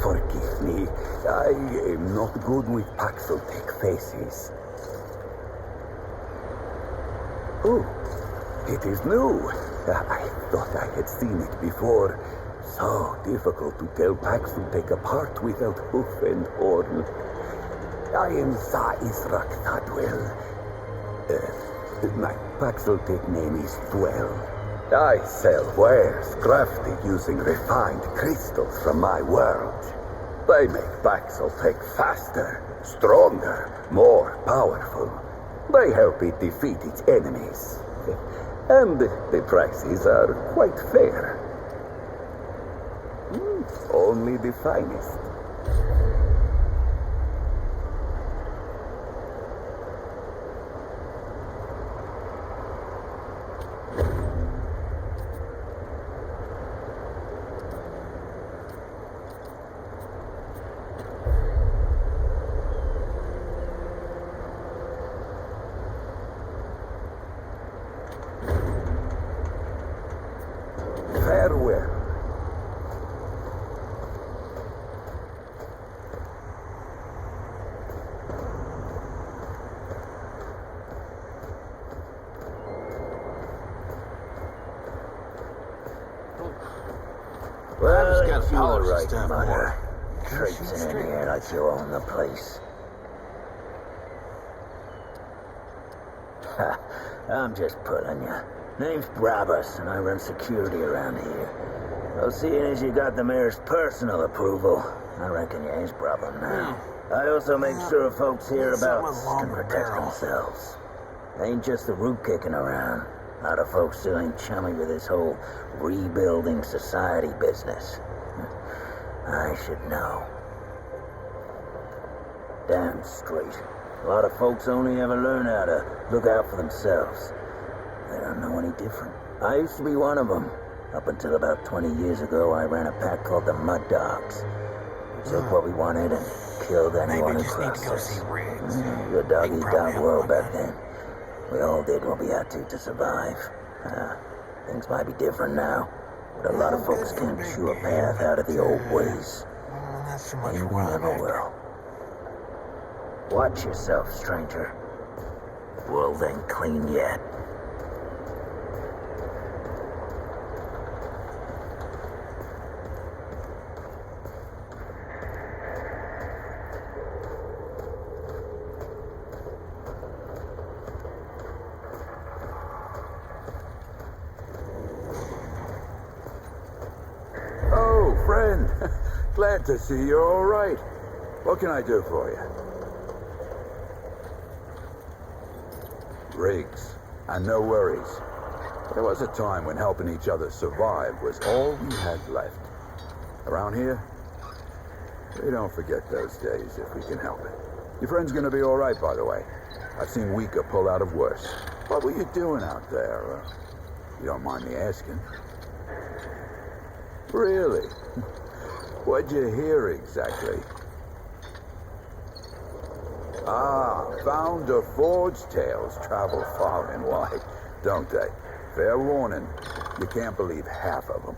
Forgive me. I am not good with Paxotech faces. Oh, it is new. I thought I had seen it before. So difficult to tell Paxotech apart without hoof and horn. I am Sa Israk Thadwell. My Paxotech name is Dwell. I sell wares crafted using refined crystals from my world. They make Paxotech faster, stronger, more powerful. They help it defeat its enemies. And the prices are quite fair. Only the finest. Farewell. Well, Got a few all right, stuff Mother. more. Traipsing in here like you own the place. Ha, I'm just pulling you. Name's Brabus, and I run security around here. So seeing as you got the mayor's personal approval, I reckon you ain't problem now. I also make sure folks hereabouts can protect themselves. Ain't just the root kicking around. A lot of folks still ain't chummy with this whole rebuilding society business. I should know. Damn straight. A lot of folks only ever learn how to look out for themselves. They don't know any different. I used to be one of them. Up until about 20 years ago, I ran a pack called the Mud Dogs. We took what we wanted and killed anyone who crossed us. Good dog-eat-dog world back then. We all did what we had to survive. Things might be different now, but a lot of folks can't chew a path out of the old ways. Not so much And we wrong never there. will. Watch yourself, stranger. Wolves ain't clean yet. Oh, friend. Glad to see you're all right. What can I do for you? Rigs. And no worries. There was a time when helping each other survive was all we had left. Around here, we don't forget those days if we can help it. Your friend's gonna be all right, by the way. I've seen weaker pull out of worse. What were you doing out there? You don't mind me asking. Really? What'd you hear exactly? Ah, found a forged tales travel far and wide, don't they? Fair warning, you can't believe half of them.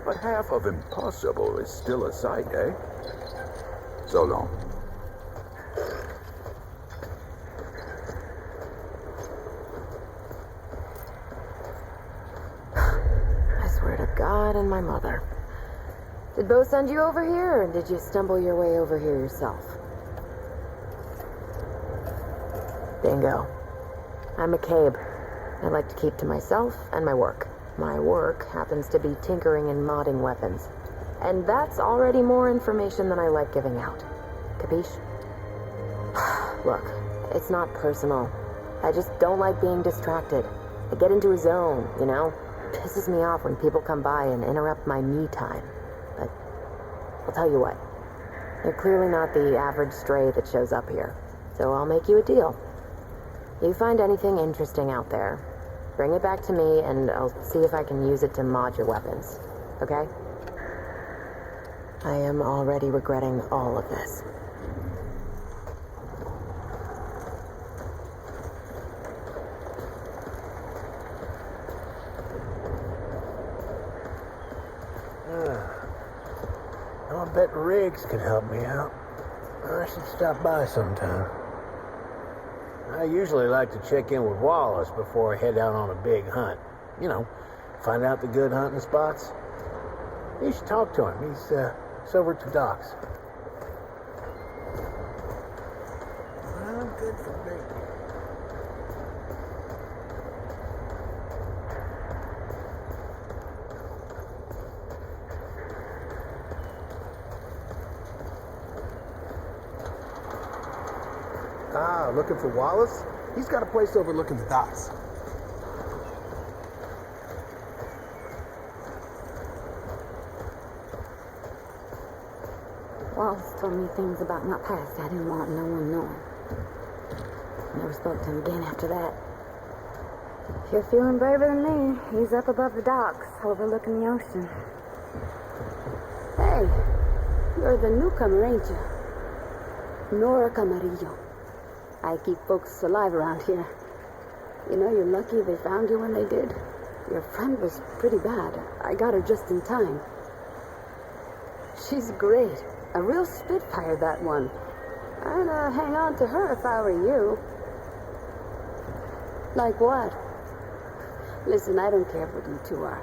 But half of impossible is still a sight, eh? So long. I swear to God and my mother. Did Bo send you over here, or did you stumble your way over here yourself? Bingo. I'm McCabe. I like to keep to myself and my work. My work happens to be tinkering and modding weapons. And that's already more information than I like giving out. Capiche? Look, it's not personal. I just don't like being distracted. I get into a zone, you know? Pisses me off when people come by and interrupt my me time. But I'll tell you what. You're clearly not the average stray that shows up here. So I'll make you a deal. You find anything interesting out there, bring it back to me and I'll see if I can use it to mod your weapons. Okay? I am already regretting all of this. bet Riggs could help me out. I should stop by sometime. I usually like to check in with Wallace before I head out on a big hunt. You know, find out the good hunting spots. You should talk to him. He's over at the docks. I'm good for bacon. Ah, looking for Wallace? He's got a place overlooking the docks. Wallace told me things about my past I didn't want no one knowing. Never spoke to him again after that. If you're feeling braver than me, he's up above the docks, overlooking the ocean. Hey, you're the newcomer, ain't you? Nora Camarillo. I keep folks alive around here. You know, you're lucky they found you when they did. Your friend was pretty bad. I got her just in time. She's great. A real spitfire, that one. I'd hang on to her if I were you. Like what? Listen, I don't care what you two are.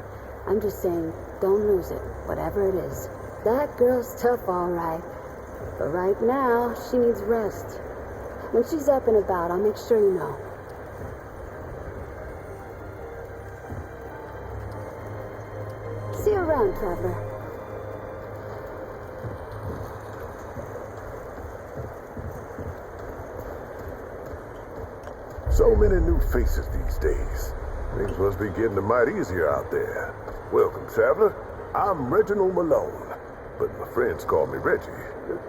I'm just saying, don't lose it, whatever it is. That girl's tough, all right. But right now, she needs rest. When she's up and about, I'll make sure you know. See you around, traveler. So many new faces these days. Things must be getting a mite easier out there. Welcome, traveler. I'm Reginald Malone, but my friends call me Reggie.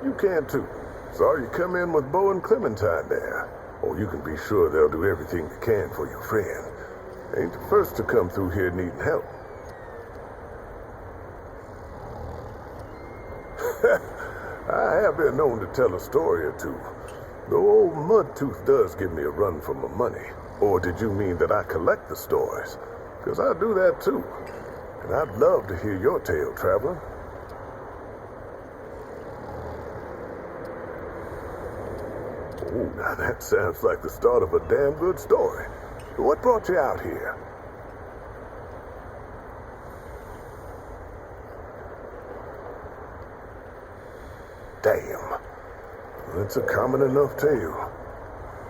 You can too. Sorry you come in with Bo and Clementine there. Oh, you can be sure they'll do everything they can for your friend. Ain't the first to come through here needing help. I have been known to tell a story or two. Though old Mudtooth does give me a run for my money. Or did you mean that I collect the stories? Because I do that too. And I'd love to hear your tale, traveler. Oh, now that sounds like the start of a damn good story. What brought you out here? Damn. That's a common enough tale.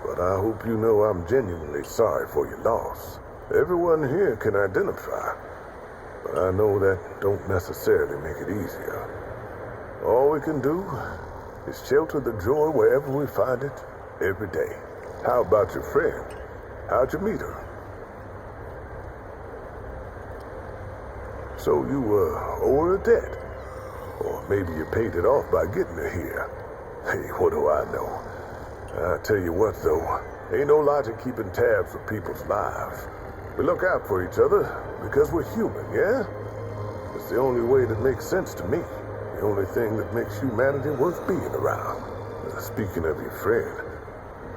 But I hope you know I'm genuinely sorry for your loss. Everyone here can identify. But I know that don't necessarily make it easier. All we can do is shelter the joy wherever we find it, every day. How about your friend? How'd you meet her? So you owe her a debt? Or maybe you paid it off by getting her here. Hey, what do I know? I tell you what, though, ain't no logic keeping tabs for people's lives. We look out for each other because we're human, yeah? It's the only way that makes sense to me. The only thing that makes humanity worth being around. Speaking of your friend,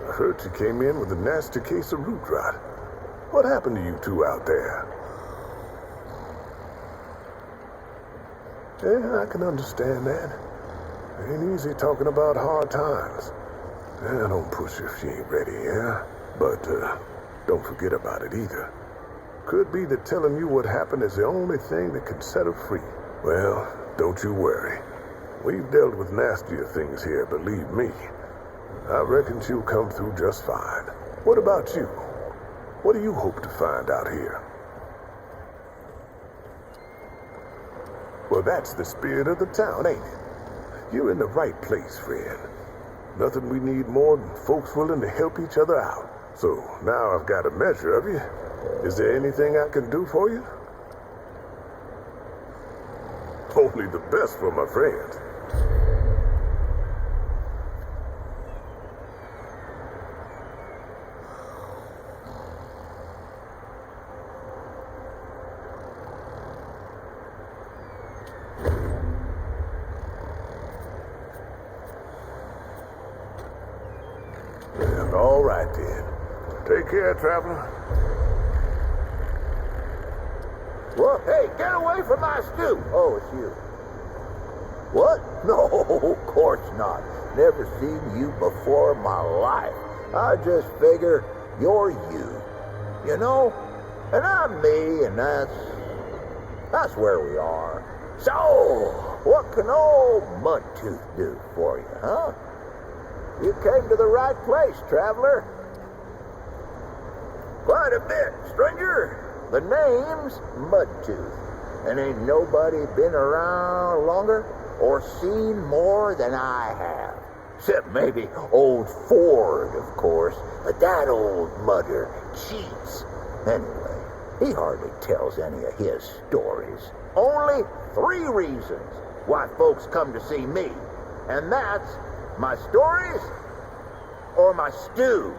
I heard you came in with a nasty case of root rot. What happened to you two out there? Yeah, I can understand that. It ain't easy talking about hard times. Yeah, don't push her if she ain't ready, yeah? But don't forget about it either. Could be that telling you what happened is the only thing that can set her free. Well, don't you worry. We've dealt with nastier things here, believe me. I reckon she'll come through just fine. What about you? What do you hope to find out here? Well, that's the spirit of the town, ain't it? You're in the right place, friend. Nothing we need more than folks willing to help each other out. So now I've got a measure of you. Is there anything I can do for you? Only the best for my friends. All right, then. Take care, traveler. What? Hey, get away from my stew! Oh, it's you. What? No, of course not. Never seen you before in my life. I just figure you're you. You know? And I'm me, and that's where we are. So, what can old Mudtooth do for you, huh? You came to the right place, traveler. Quite a bit, stranger. The name's Mudtooth, and ain't nobody been around longer or seen more than I have. Except maybe old Ford, of course, but that old mugger cheats. Anyway, he hardly tells any of his stories. Only 3 reasons why folks come to see me, and that's my stories or my stew.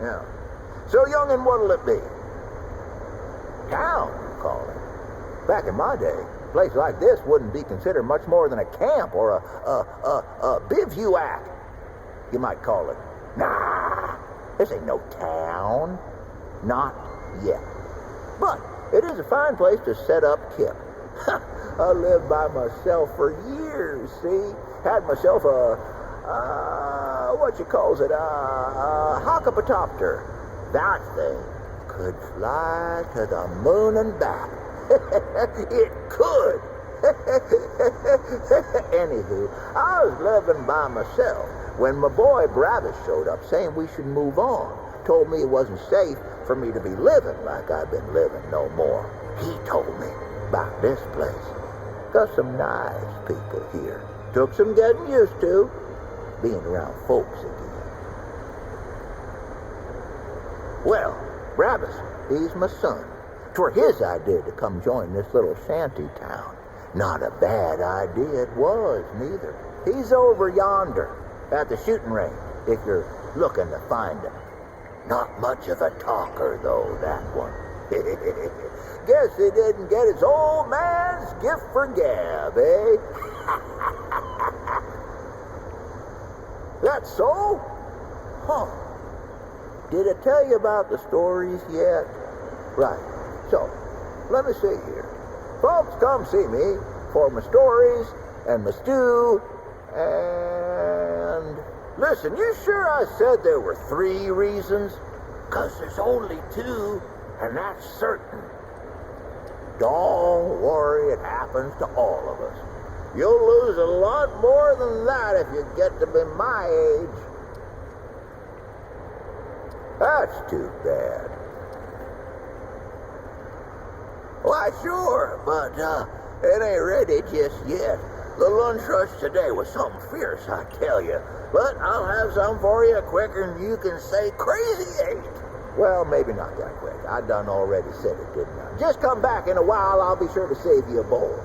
Yeah. So, youngin', what'll it be? Town, you call it. Back in my day, a place like this wouldn't be considered much more than a camp or a bivouac, you might call it. Nah, this ain't no town. Not yet. But it is a fine place to set up camp. I lived by myself for years, see? Had myself a hockapotopter. That thing could fly to the moon and back. It could. Anywho, I was living by myself when my boy Bravis showed up saying we should move on. Told me it wasn't safe for me to be living like I've been living no more. He told me about this place. Got some nice people here. Took some getting used to being around folks again. Well, Bravis, he's my son. 'Twere his idea to come join this little shanty town. Not a bad idea it was, neither. He's over yonder at the shooting range, if you're looking to find him. Not much of a talker, though, that one. Guess he didn't get his old man's gift for gab, eh? That's so? Huh. Did I tell you about the stories yet? Right. So, let me see here. Folks come see me for my stories and my stew and... Listen, you sure I said there were 3 reasons? 'Cause there's only 2, and that's certain. Don't worry, it happens to all of us. You'll lose a lot more than that if you get to be my age. That's too bad. Why, sure, but it ain't ready just yet. The lunch rush today was something fierce, I tell you. But I'll have some for you quicker than you can say crazy eight. Well, maybe not that quick. I done already said it, didn't I? Just come back in a while, I'll be sure to save you a bowl.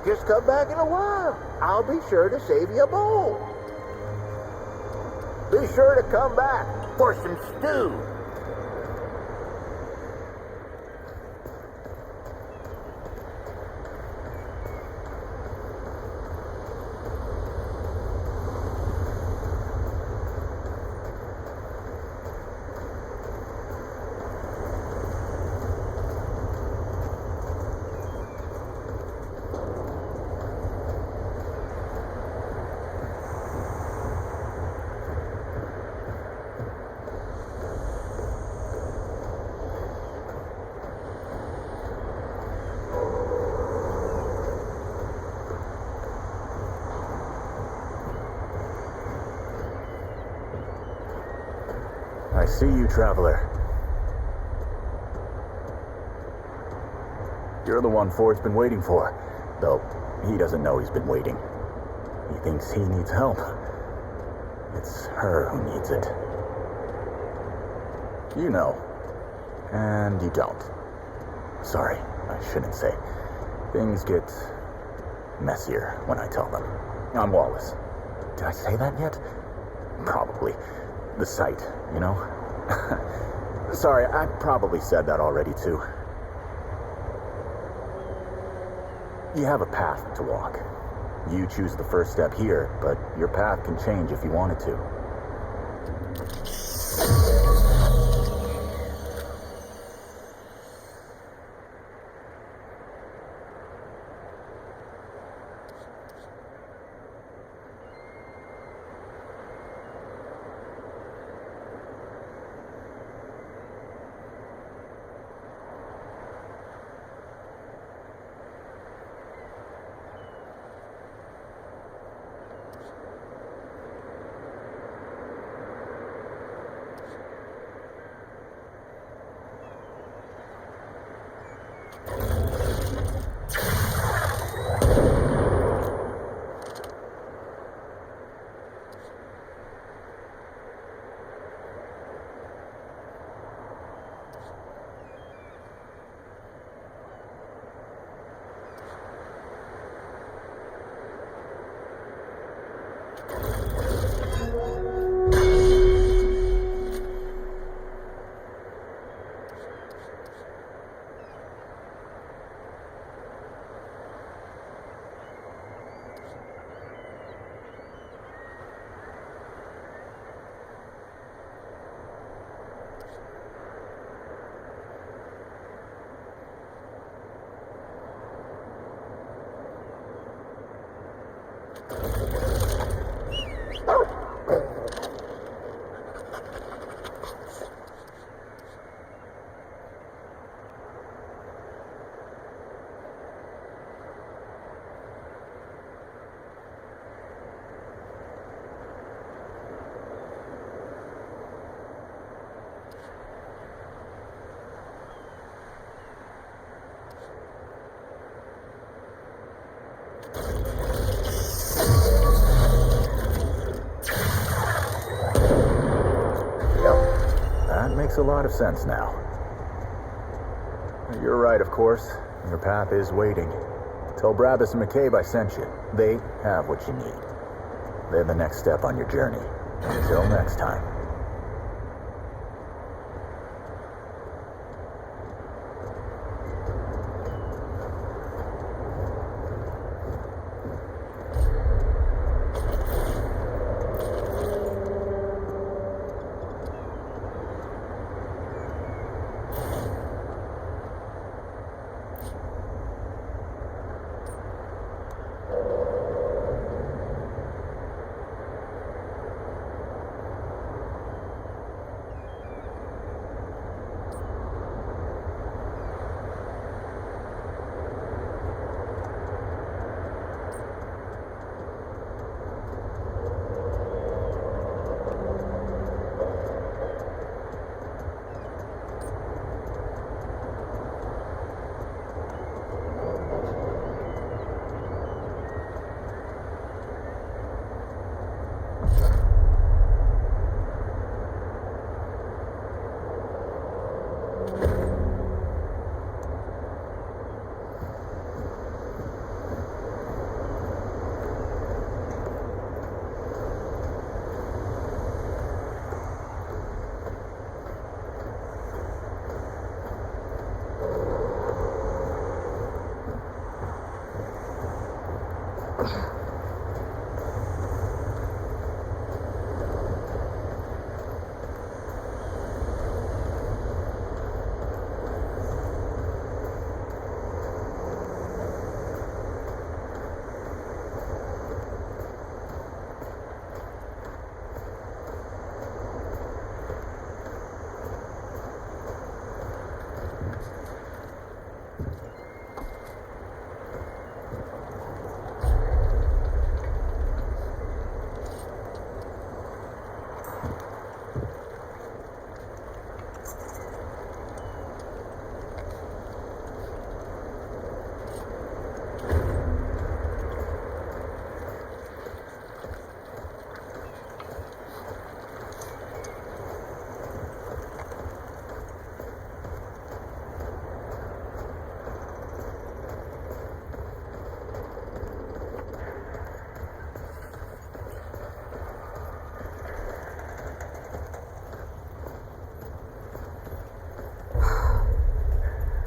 Just come back in a while. I'll be sure to save you a bowl. Be sure to come back for some stew. I see you, traveler. You're the one Ford's been waiting for, though he doesn't know he's been waiting. He thinks he needs help. It's her who needs it. You know, and you don't. Sorry, I shouldn't say. Things get messier when I tell them. I'm Wallace. Did I say that yet? Probably. The site, you know? Sorry, I probably said that already, too. You have a path to walk. You choose the first step here, but your path can change if you wanted to. makes a lot of sense now. You're right, of course. Your path is waiting. Tell Brabus and McCabe I sent you. They have what you need. They're the next step on your journey. Until next time.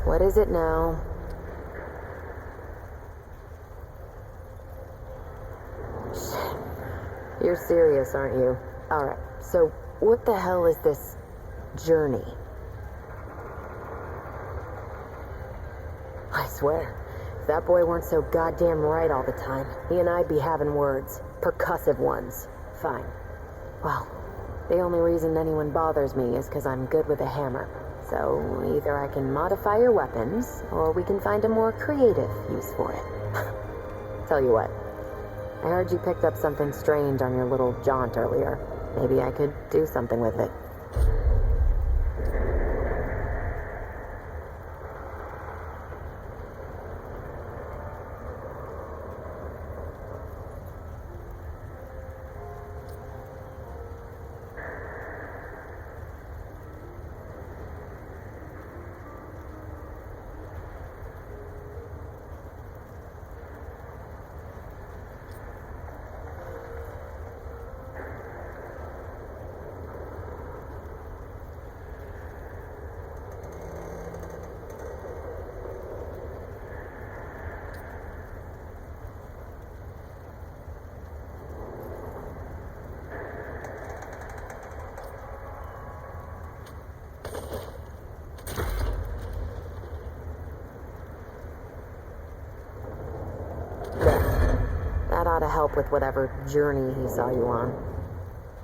What is it now? You're serious, aren't you? Alright, so what the hell is this journey? I swear, if that boy weren't so goddamn right all the time, he and I'd be having words. Percussive ones. Fine. Well, the only reason anyone bothers me is because I'm good with a hammer. So either I can modify your weapons, or we can find a more creative use for it. Tell you what, I heard you picked up something strange on your little jaunt earlier. Maybe I could do something with it. That ought to help with whatever journey he saw you on.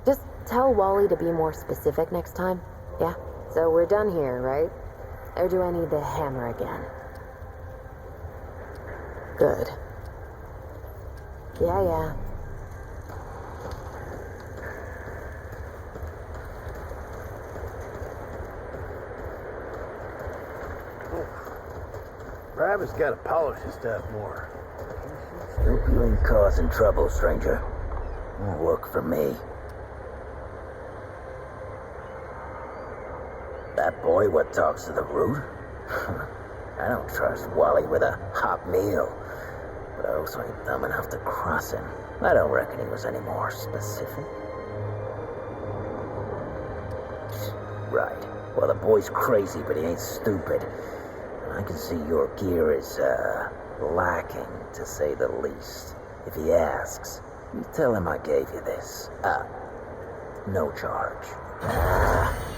Just tell Wally to be more specific next time, yeah? So we're done here, right? Or do I need the hammer again? Good. Yeah. Brabus gotta polish his stuff more. Hope you ain't causing trouble, stranger. Won't work for me. That boy what talks to the root? I don't trust Wally with a hot meal. But I also ain't dumb enough to cross him. I don't reckon he was any more specific. Right. Well, the boy's crazy, but he ain't stupid. I can see your gear is, lacking, to say the least. If he asks, you tell him I gave you this. No charge.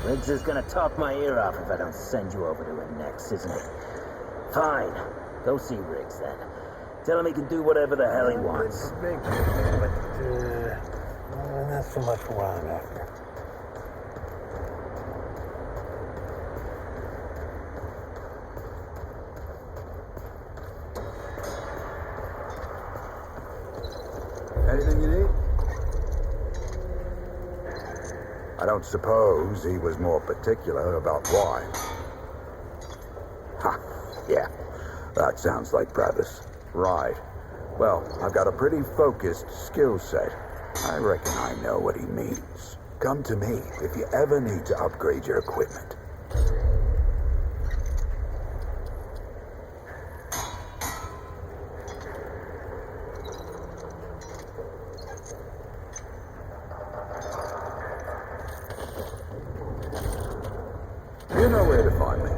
Riggs is gonna talk my ear off if I don't send you over to him next, isn't he? Fine. Go see Riggs, then. Tell him he can do whatever the hell he wants. Big, but, not so much what I'm after. Anything you need? I don't suppose he was more particular about why. Ha, yeah, that sounds like Travis. Right. Well, I've got a pretty focused skill set. I reckon I know what he means. Come to me if you ever need to upgrade your equipment. You know where to find me.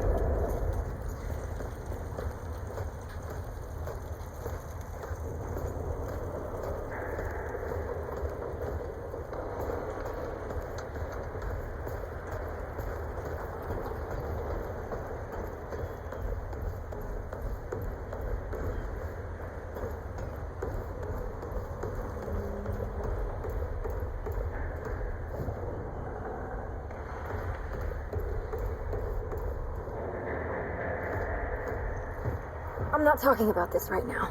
I'm not talking about this right now.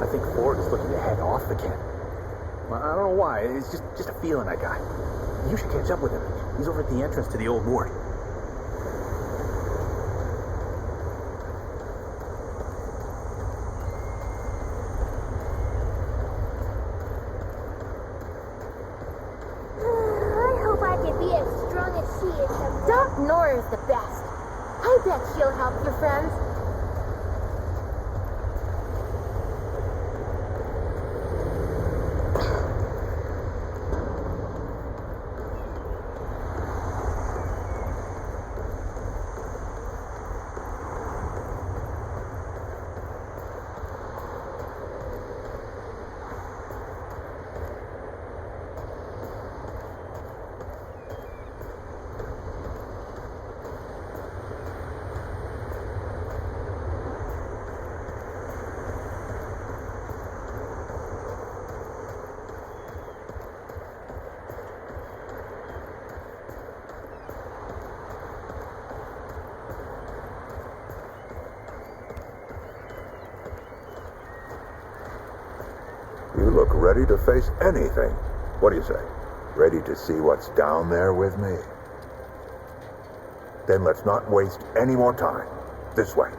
I think Ford is looking to head off again. Well, I don't know why. It's just a feeling I got. You should catch up with him. He's over at the entrance to the old ward. I hope I can be as strong as she is someday. Doc Nora's the best. I bet she'll help your friends. You look ready to face anything. What do you say? Ready to see what's down there with me? Then let's not waste any more time. This way.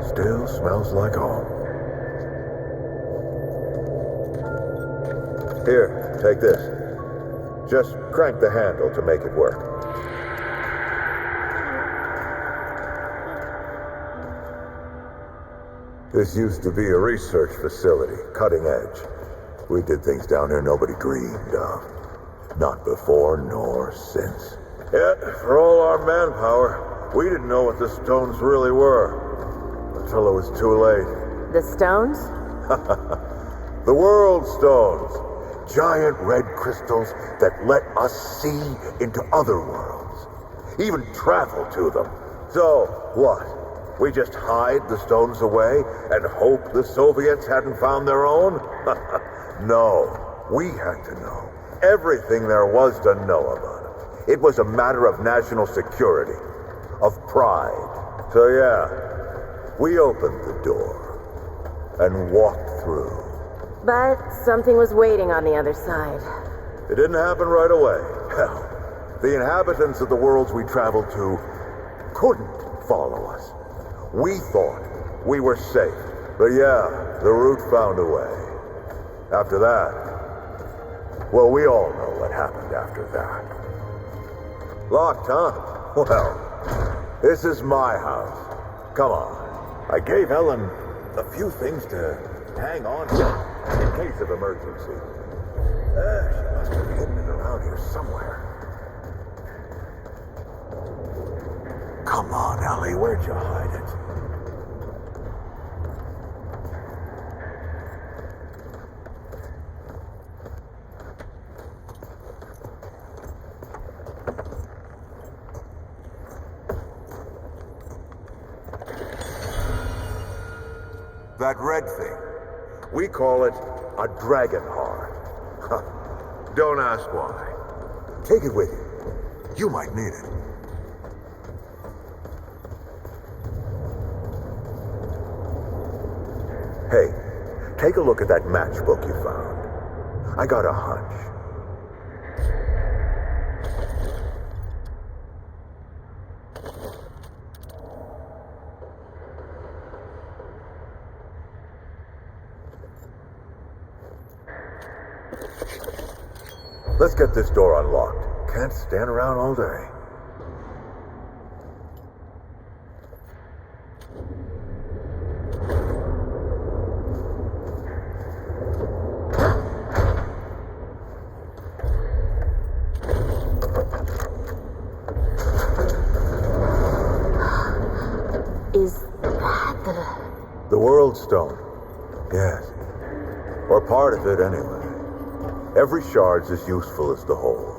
Still smells like home. Here, take this. Just crank the handle to make it work. This used to be a research facility, cutting edge. We did things down here nobody dreamed of. Not before nor since. Yet, for all our manpower, We didn't know what the stones really were until it was too late. The stones? The world stones. Giant red crystals that let us see into other worlds. Even travel to them. So, what? We just hide the stones away and hope the Soviets hadn't found their own? No. We had to know. Everything there was to know about it. It was a matter of national security. Of pride. So yeah, we opened the door and walked through. But something was waiting on the other side. It didn't happen right away. Hell, the inhabitants of the worlds we traveled to couldn't follow us. We thought we were safe. But yeah, the route found a way. After that, well, we all know what happened after that. Locked, huh? Well, this is my house. Come on. I gave Ellen a few things to hang on to in case of emergency. She must have hidden it around here somewhere. Come on, Ellie, where'd you hide it? That red thing. We call it a dragon heart. Don't ask why. Take it with you. You might need it. Hey, take a look at that matchbook you found. I got a hunch. Let's get this door unlocked. Can't stand around all day. Is that the World Stone? Yes. Or part of it, anyway. Every shard's as useful as the whole.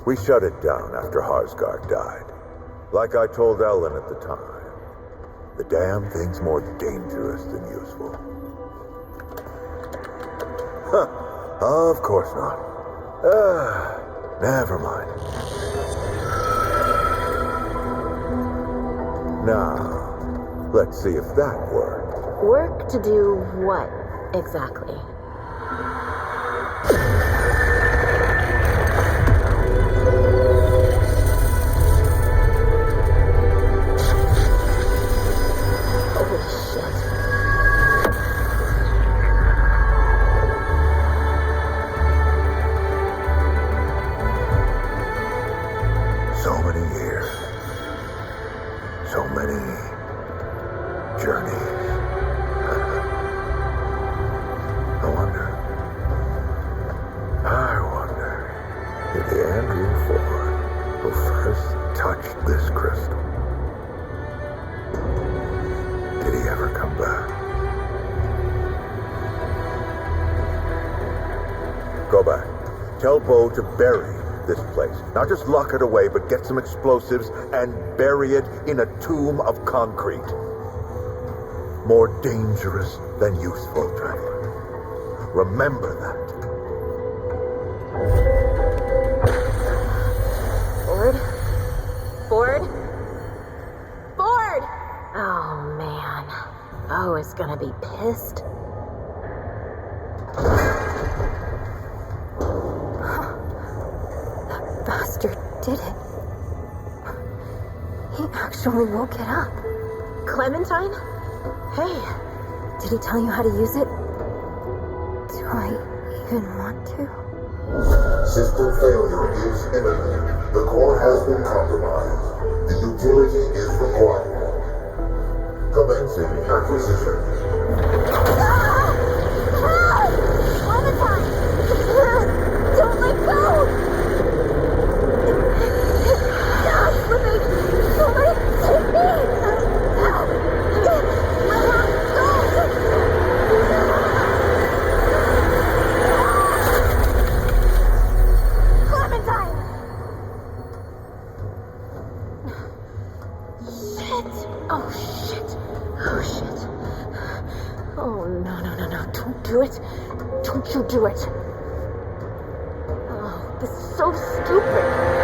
We shut it down after Harsgard died. Like I told Ellen at the time. The damn thing's more dangerous than useful. Huh. Of course not. Never mind. Now, let's see if that worked. work to do what exactly? Tell Bo to bury this place. Not just lock it away, but get some explosives and bury it in a tomb of concrete. More dangerous than useful, traveler. Remember that. Ford? Ford? Ford! Oh, man. Bo is gonna be pissed. Did it? He actually woke it up. Clementine? Hey. Did he tell you how to use it? Do I even want to? System failure is imminent. The core has been compromised. The utility is required. Commencing acquisition. Clementine! Don't let go! Stop slipping! you do it? Oh, this is so stupid.